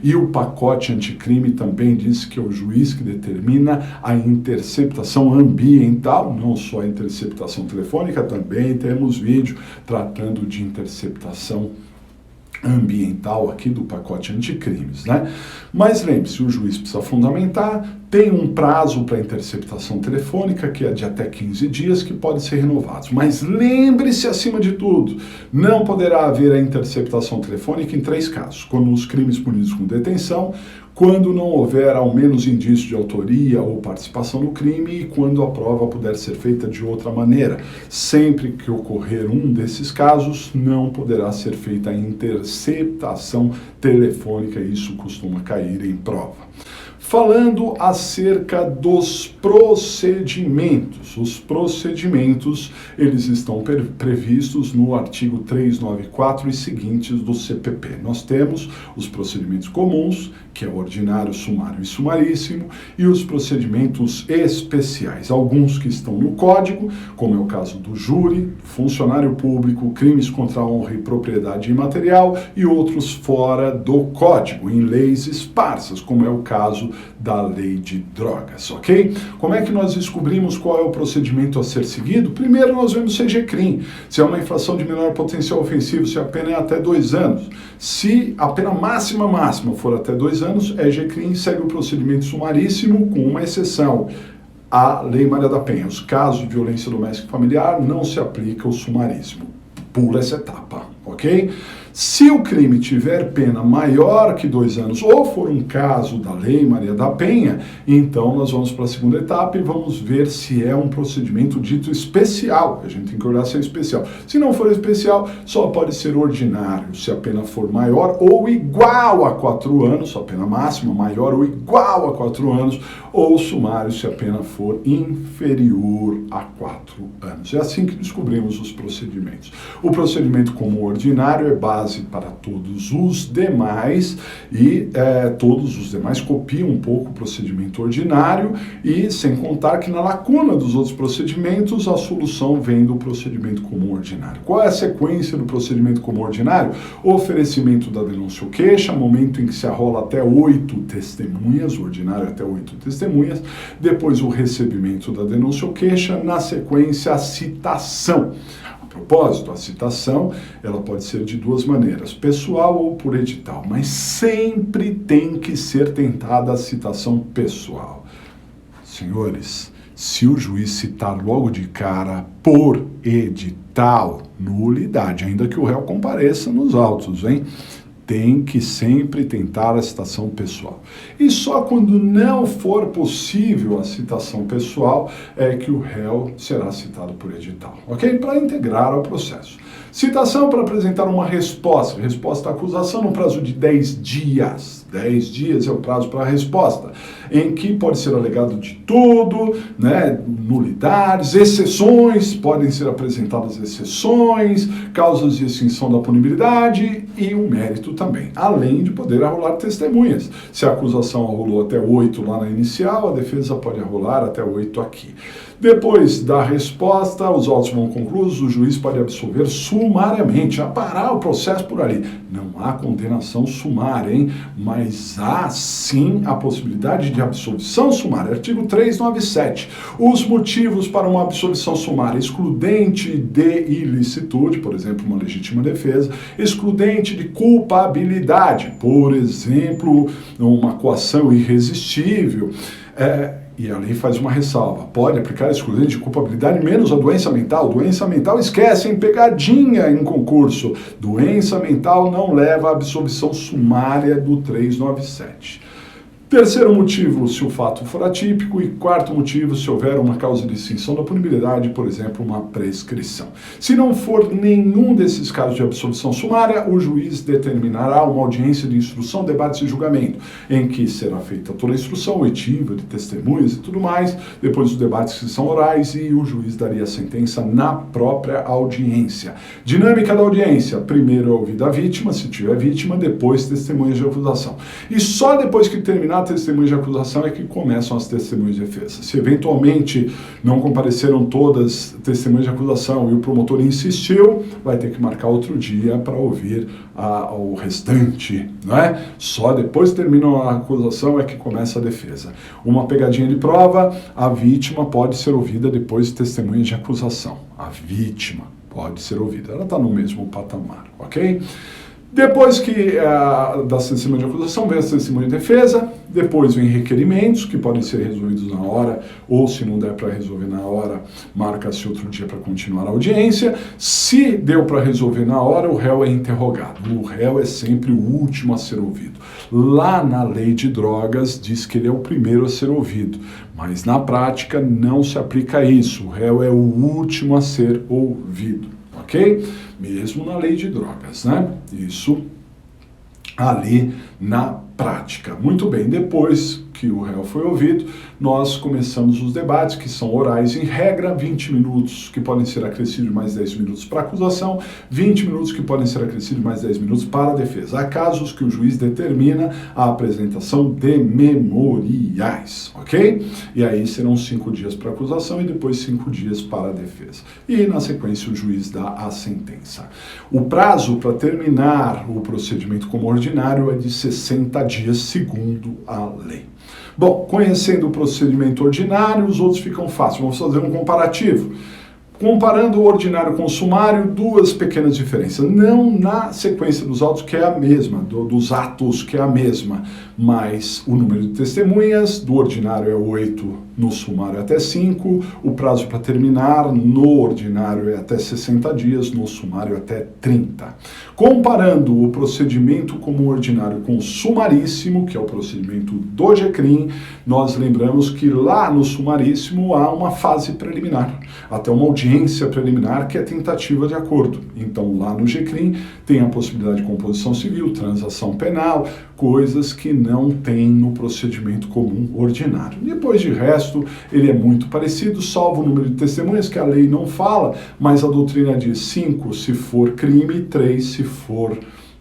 Speaker 1: e o pacote anticrime também diz que é o juiz que determina a interceptação ambiental, não só a interceptação telefônica, também temos vídeo tratando de interceptação ambiental aqui do pacote anticrimes, né? Mas lembre-se, o juiz precisa fundamentar, tem um prazo para interceptação telefônica, que é de até 15 dias, que pode ser renovado. Mas lembre-se, acima de tudo, não poderá haver a interceptação telefônica em 3 casos: quando os crimes punidos com detenção, quando não houver ao menos indício de autoria ou participação no crime e quando a prova puder ser feita de outra maneira. Sempre que ocorrer um desses casos, não poderá ser feita a interceptação telefônica, e isso costuma cair em prova. Falando acerca dos procedimentos. Os procedimentos, eles estão previstos no artigo 394 e seguintes do CPP. Nós temos os procedimentos comuns, que é o ordinário, sumário e sumaríssimo, e os procedimentos especiais. Alguns que estão no Código, como é o caso do júri, funcionário público, crimes contra a honra e propriedade imaterial, e outros fora do Código, em leis esparsas, como é o caso da lei de drogas, ok? Como é que nós descobrimos qual é o procedimento a ser seguido? Primeiro nós vemos CGCRIM, se é uma infração de menor potencial ofensivo, se a pena é até 2 anos. Se a pena máxima for até 2 anos, é GCRIM, segue o procedimento sumaríssimo, com uma exceção: a Lei Maria da Penha. Os casos de violência doméstica e familiar não se aplica o sumaríssimo. Pula essa etapa, ok? Se o crime tiver pena maior que 2 anos, ou for um caso da Lei Maria da Penha, então nós vamos para a segunda etapa e vamos ver se é um procedimento dito especial. A gente tem que olhar se é especial. Se não for especial, só pode ser ordinário. Se a pena for maior ou igual a 4 anos, a pena máxima maior ou igual a 4 anos, ou sumário se a pena for inferior a 4 anos. É assim que descobrimos os procedimentos. O procedimento comum ordinário é base para todos os demais, e todos os demais copiam um pouco o procedimento ordinário, e sem contar que na lacuna dos outros procedimentos a solução vem do procedimento comum ordinário. Qual é a sequência do procedimento comum ordinário? O oferecimento da denúncia ou queixa, momento em que se arrola até 8 testemunhas, o ordinário até 8 testemunhas, depois o recebimento da denúncia ou queixa, na sequência a citação. Propósito, a citação, ela pode ser de 2 maneiras, pessoal ou por edital, mas sempre tem que ser tentada a citação pessoal. Senhores, se o juiz citar logo de cara por edital, nulidade, ainda que o réu compareça nos autos, hein? Tem que sempre tentar a citação pessoal. E só quando não for possível a citação pessoal é que o réu será citado por edital, ok? Para integrar ao processo. Citação para apresentar uma resposta à acusação no prazo de 10 dias. 10 dias é o prazo para a resposta, em que pode ser alegado de tudo, né, nulidades, exceções, podem ser apresentadas exceções, causas de extinção da punibilidade e o mérito também, além de poder arrolar testemunhas. Se a acusação arrolou até 8 lá na inicial, a defesa pode arrolar até 8 aqui. Depois da resposta, os autos vão concluídos, o juiz pode absolver sumariamente, a parar o processo por ali. Não há condenação sumária, hein? Mas há sim a possibilidade de absolvição sumária. Artigo 397. Os motivos para uma absolvição sumária: excludente de ilicitude, por exemplo, uma legítima defesa; excludente de culpabilidade, por exemplo, uma coação irresistível. E a lei faz uma ressalva: pode aplicar excludente de culpabilidade menos a doença mental. Doença mental, esquecem, pegadinha em concurso. Doença mental não leva à absolvição sumária do 397. Terceiro motivo, se o fato for atípico. E quarto motivo, se houver uma causa de extinção da punibilidade, por exemplo, uma prescrição. Se não for nenhum desses casos de absolvição sumária, o juiz determinará uma audiência de instrução, debates e julgamento, em que será feita toda a instrução, oitiva de testemunhas e tudo mais, depois os debates que são orais, e o juiz daria a sentença na própria audiência. Dinâmica da audiência: primeiro é ouvida a vítima, se tiver vítima, depois testemunhas de acusação. E só depois que terminar a testemunha de acusação é que começam as testemunhas de defesa. Se eventualmente não compareceram todas testemunhas de acusação e o promotor insistiu, vai ter que marcar outro dia para ouvir o restante, não é? Só depois que termina a acusação é que começa a defesa. Uma pegadinha de prova: a vítima pode ser ouvida depois de testemunhas de acusação. A vítima pode ser ouvida. Ela está no mesmo patamar, ok? Depois que da testemunha de acusação, vem a testemunha de defesa, depois vem requerimentos, que podem ser resolvidos na hora, ou se não der para resolver na hora, marca-se outro dia para continuar a audiência. Se deu para resolver na hora, o réu é interrogado. O réu é sempre o último a ser ouvido. Lá na lei de drogas diz que ele é o primeiro a ser ouvido, mas na prática não se aplica isso. O réu é o último a ser ouvido, ok? Mesmo na lei de drogas, né? Isso ali na prática. Muito bem, depois que o réu foi ouvido, nós começamos os debates, que são orais em regra, 20 minutos, que podem ser acrescidos mais 10 minutos para a acusação, 20 minutos que podem ser acrescidos mais 10 minutos para a defesa. Há casos que o juiz determina a apresentação de memoriais, ok? E aí serão 5 dias para a acusação e depois 5 dias para a defesa. E na sequência o juiz dá a sentença. O prazo para terminar o procedimento como ordinário é de 60 dias, segundo a lei. Bom, conhecendo o procedimento ordinário, os outros ficam fáceis. Vamos fazer um comparativo. Comparando o ordinário com o sumário, duas pequenas diferenças. Não na sequência dos autos, que é a mesma, dos atos, que é a mesma, mas o número de testemunhas do ordinário é 8, no sumário é até 5, o prazo para terminar no ordinário é até 60 dias, no sumário é até 30. Comparando o procedimento como ordinário com o sumaríssimo, que é o procedimento do GCRIM, nós lembramos que lá no sumaríssimo há uma fase preliminar, até uma audiência preliminar, que é tentativa de acordo. Então lá no GCRIM tem a possibilidade de composição civil, transação penal, coisas que não tem no procedimento comum ordinário. Depois de resto, ele é muito parecido, salvo o número de testemunhas, que a lei não fala, mas a doutrina diz 5 se for crime, 3 se for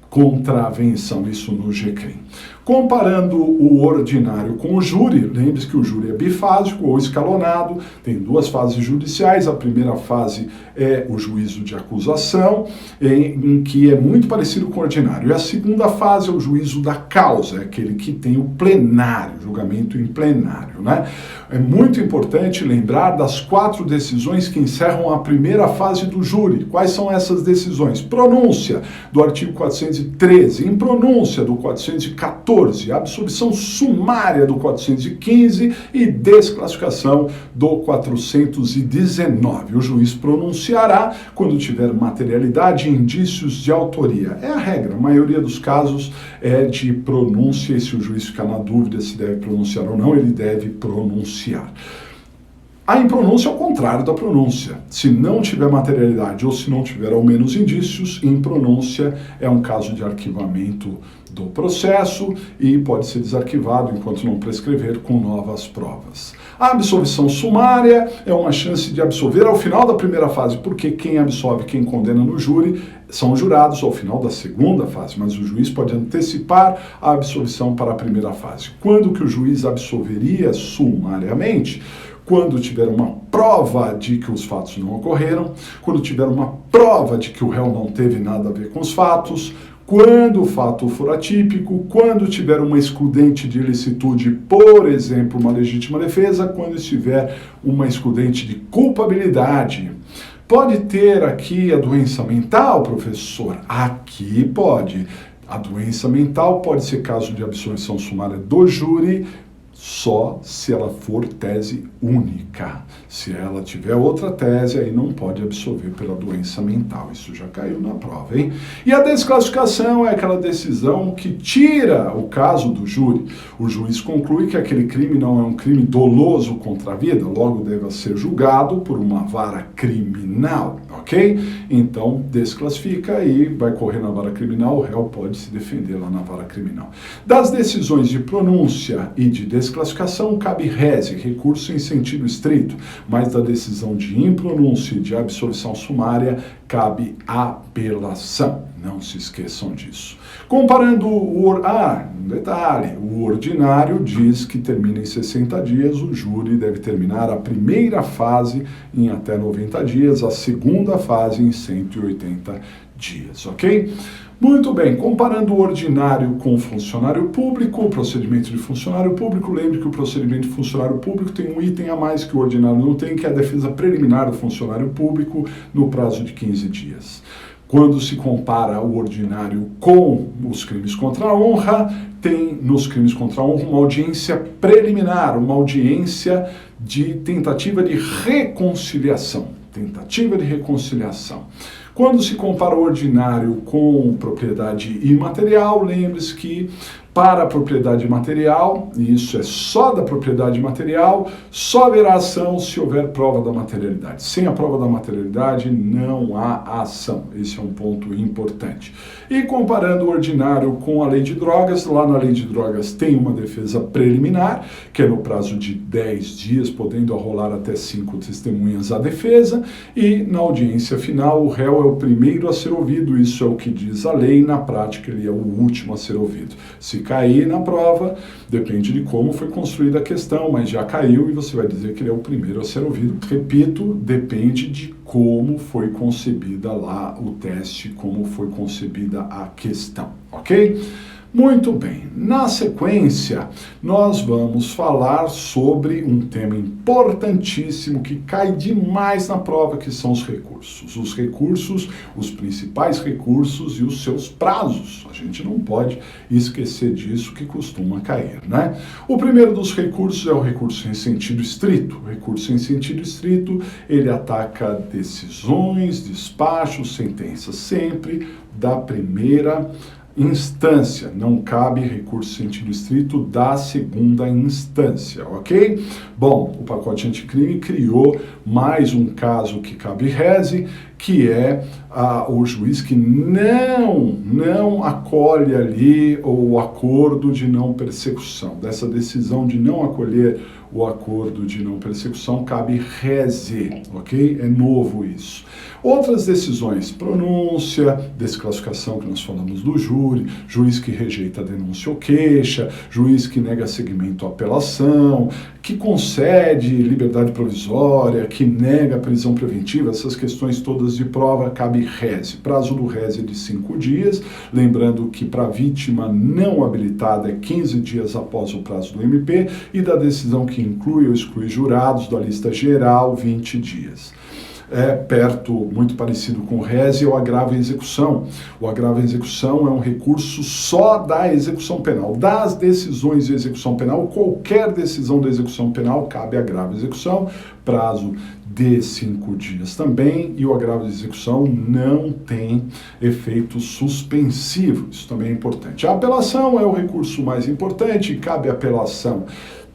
Speaker 1: contravenção, isso no GCRIM. Comparando o ordinário com o júri, lembre-se que o júri é bifásico ou escalonado, tem 2 fases judiciais. A primeira fase é o juízo de acusação, em que é muito parecido com o ordinário. E a segunda fase é o juízo da causa, é aquele que tem o plenário, julgamento em plenário, né? É muito importante lembrar das 4 decisões que encerram a primeira fase do júri. Quais são essas decisões? Pronúncia, do artigo 413, impronúncia, do 414, absolvição sumária do 415 e desclassificação do 419. O juiz pronunciará quando tiver materialidade e indícios de autoria. É a regra, a maioria dos casos é de pronúncia, e se o juiz ficar na dúvida se deve pronunciar ou não, ele deve pronunciar. A impronúncia é o contrário da pronúncia. Se não tiver materialidade ou se não tiver ao menos indícios, impronúncia é um caso de arquivamento do processo e pode ser desarquivado enquanto não prescrever com novas provas. A absolvição sumária é uma chance de absolver ao final da primeira fase, porque quem absolve, quem condena no júri, são jurados ao final da segunda fase, mas o juiz pode antecipar a absolvição para a primeira fase. Quando que o juiz absolveria sumariamente? quando tiver uma prova de que os fatos não ocorreram, quando tiver uma prova de que o réu não teve nada a ver com os fatos, quando o fato for atípico, quando tiver uma excludente de ilicitude, por exemplo, uma legítima defesa, quando estiver uma excludente de culpabilidade. Pode ter aqui a doença mental, professor? Aqui pode. A doença mental pode ser caso de absolvição sumária do júri, só se ela for tese única. Se ela tiver outra tese, aí não pode absolver pela doença mental. Isso já caiu na prova, hein? E a desclassificação é aquela decisão que tira o caso do júri. O juiz conclui que aquele crime não é um crime doloso contra a vida, logo deve ser julgado por uma vara criminal, ok? Então, desclassifica e vai correr na vara criminal, o réu pode se defender lá na vara criminal. Das decisões de pronúncia e de desclassificação, cabe rese, recurso em sentido estrito, mas da decisão de impronúncia e de absolvição sumária, cabe apelação. Não se esqueçam disso. Comparando um detalhe, o ordinário diz que termina em 60 dias, o júri deve terminar a primeira fase em até 90 dias, a segunda fase em 180 dias, ok? Muito bem, comparando o ordinário com o funcionário público, o procedimento de funcionário público, lembre que o procedimento de funcionário público tem um item a mais que o ordinário não tem, que é a defesa preliminar do funcionário público no prazo de 15 dias. Quando se compara o ordinário com os crimes contra a honra, tem nos crimes contra a honra uma audiência preliminar, uma audiência de tentativa de reconciliação. Tentativa de reconciliação. Quando se compara o ordinário com propriedade imaterial, lembre-se que para a propriedade material, e isso é só da propriedade material, só haverá ação se houver prova da materialidade. Sem a prova da materialidade, não há ação. Esse é um ponto importante. E comparando o ordinário com a lei de drogas, lá na lei de drogas tem uma defesa preliminar, que é no prazo de 10 dias, podendo arrolar até 5 testemunhas à defesa, e na audiência final o réu é o primeiro a ser ouvido, isso é o que diz a lei, na prática ele é o último a ser ouvido. Se cair na prova, depende de como foi construída a questão, mas já caiu e você vai dizer que ele é o primeiro a ser ouvido. Repito, depende de como foi concebida lá o teste, como foi concebida a questão, ok? Muito bem, na sequência, nós vamos falar sobre um tema importantíssimo que cai demais na prova, que são os recursos. Os recursos, os principais recursos e os seus prazos. A gente não pode esquecer disso, que costuma cair, né? O primeiro dos recursos é o recurso em sentido estrito. O recurso em sentido estrito, ele ataca decisões, despachos, sentenças, sempre da primeira instância, não cabe recurso em sentido estrito da segunda instância, ok? Bom, o pacote anticrime criou mais um caso que cabe rese, que é o juiz que não acolhe ali o acordo de não persecução. Dessa decisão de não acolher o acordo de não persecução, cabe rese, ok? É novo isso. Outras decisões, pronúncia, desclassificação que nós falamos do júri, juiz que rejeita a denúncia ou queixa, juiz que nega seguimento à apelação, que concede liberdade provisória, que nega prisão preventiva, essas questões todas de prova, cabe rese. Prazo do rese é de 5 dias, lembrando que para a vítima não habilitada é 15 dias após o prazo do MP, e da decisão que inclui ou exclui jurados da lista geral, 20 dias. Muito parecido com o rese, é o agravo em execução. O agravo em execução é um recurso só da execução penal. Das decisões de execução penal, qualquer decisão da execução penal cabe agravo em execução, prazo de 5 dias também, e o agravo de execução não tem efeito suspensivo. Isso também é importante. A apelação é o recurso mais importante, cabe apelação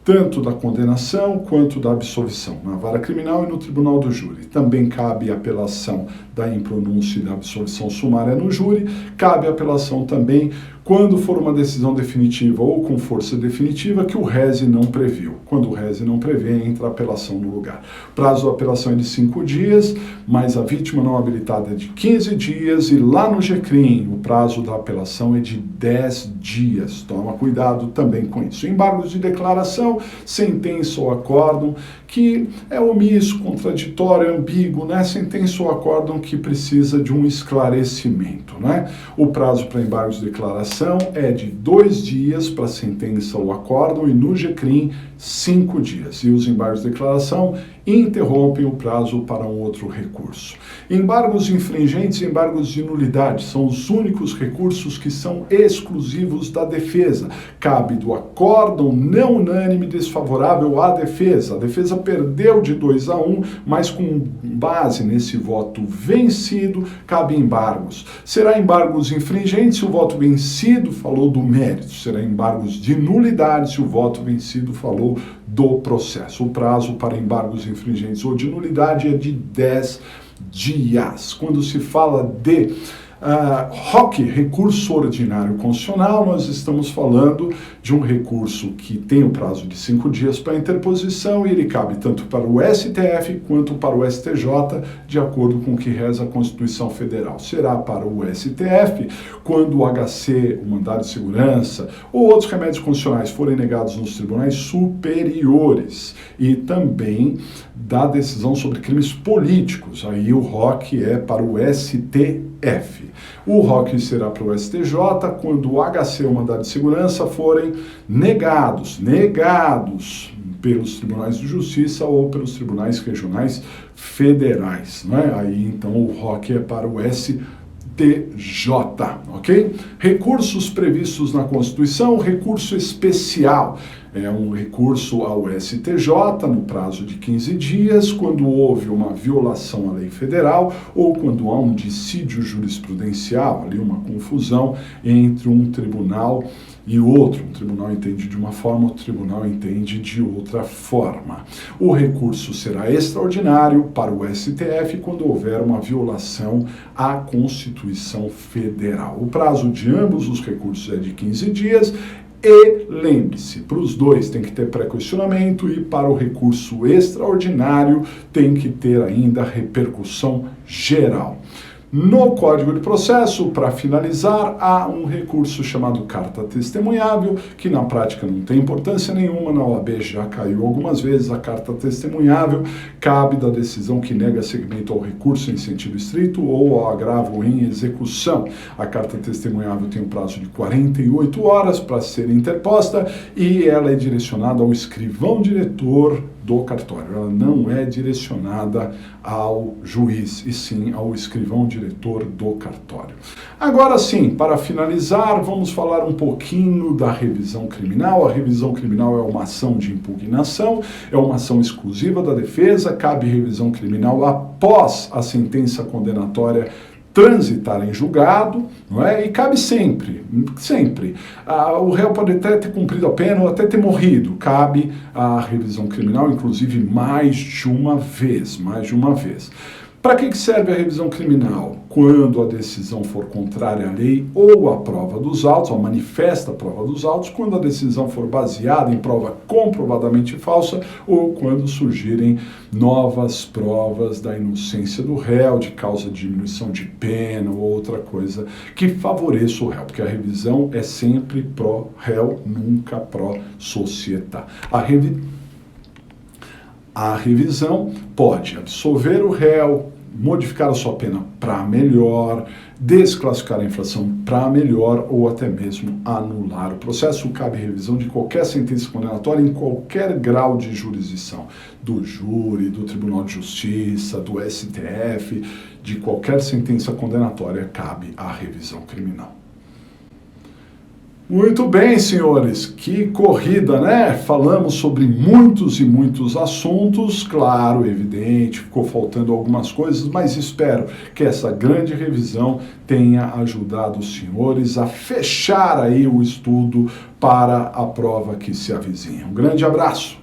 Speaker 1: tanto da condenação quanto da absolvição, na vara criminal e no tribunal do júri. Também cabe apelação da impronúncia e da absolvição sumária no júri. Cabe apelação também quando for uma decisão definitiva ou com força definitiva que o rese não previu. Quando o rese não prevê, entra a apelação no lugar. O prazo da apelação é de 5 dias, mas a vítima não habilitada é de 15 dias e lá no GCRIM o prazo da apelação é de 10 dias. Toma cuidado também com isso. Embargos de declaração, sentença ou acórdão que é omisso, contraditório, ambíguo, né? Sentença ou acórdão que precisa de um esclarecimento, né? O prazo para embargos de declaração é de 2 dias para sentença ou acórdão e no GCRIM 5 dias. E os embargos de declaração interrompem o prazo para um outro recurso. Embargos infringentes e embargos de nulidade são os únicos recursos que são exclusivos da defesa. Cabe do acórdão não unânime desfavorável à defesa. A defesa perdeu de 2-1, mas com base nesse voto vencido, cabe embargos. Será embargos infringentes se o voto vencido falou do mérito. Será embargos de nulidade se o voto vencido falou do processo. O prazo para embargos infringentes ou de nulidade é de 10 dias. Quando se fala de ROC, recurso ordinário constitucional, nós estamos falando de um recurso que tem o prazo de 5 dias para interposição e ele cabe tanto para o STF quanto para o STJ, de acordo com o que reza a Constituição Federal. Será para o STF quando o HC, o mandado de segurança ou outros remédios constitucionais forem negados nos tribunais superiores e também da decisão sobre crimes políticos. Aí o ROC é para o STF. O ROC será para o STJ quando o HC ou mandado de segurança forem negados pelos tribunais de justiça ou pelos tribunais regionais federais, não é? Aí então o ROC é para o STJ, ok? Recursos previstos na Constituição, recurso especial. É um recurso ao STJ no prazo de 15 dias, quando houve uma violação à lei federal ou quando há um dissídio jurisprudencial, ali uma confusão entre um tribunal e outro. Um tribunal entende de uma forma, outro tribunal entende de outra forma. O recurso será extraordinário para o STF quando houver uma violação à Constituição Federal. O prazo de ambos os recursos é de 15 dias. E lembre-se, para os dois tem que ter pré-questionamento e para o recurso extraordinário tem que ter ainda repercussão geral. No Código de Processo, para finalizar, há um recurso chamado carta testemunhável, que na prática não tem importância nenhuma, na OAB já caiu algumas vezes. A carta testemunhável cabe da decisão que nega seguimento ao recurso em sentido estrito ou ao agravo em execução. A carta testemunhável tem um prazo de 48 horas para ser interposta e ela é direcionada ao escrivão-diretor do cartório. Ela não é direcionada ao juiz, e sim ao escrivão-diretor do cartório. Agora sim, para finalizar, vamos falar um pouquinho da revisão criminal. A revisão criminal é uma ação de impugnação, é uma ação exclusiva da defesa, cabe revisão criminal após a sentença condenatória transitar em julgado, não é? E cabe sempre. O réu pode até ter cumprido a pena ou até ter morrido. Cabe a revisão criminal, inclusive mais de uma vez. Para que serve a revisão criminal? Quando a decisão for contrária à lei ou à prova dos autos, a manifesta prova dos autos, quando a decisão for baseada em prova comprovadamente falsa ou quando surgirem novas provas da inocência do réu, de causa de diminuição de pena ou outra coisa que favoreça o réu, porque a revisão é sempre pró-réu, nunca pró-società. A revisão pode absolver o réu, modificar a sua pena para melhor, desclassificar a infração para melhor ou até mesmo anular o processo. Cabe revisão de qualquer sentença condenatória em qualquer grau de jurisdição, do júri, do Tribunal de Justiça, do STF, de qualquer sentença condenatória cabe a revisão criminal. Muito bem, senhores, que corrida, né? Falamos sobre muitos e muitos assuntos, claro, evidente, ficou faltando algumas coisas, mas espero que essa grande revisão tenha ajudado os senhores a fechar aí o estudo para a prova que se avizinha. Um grande abraço!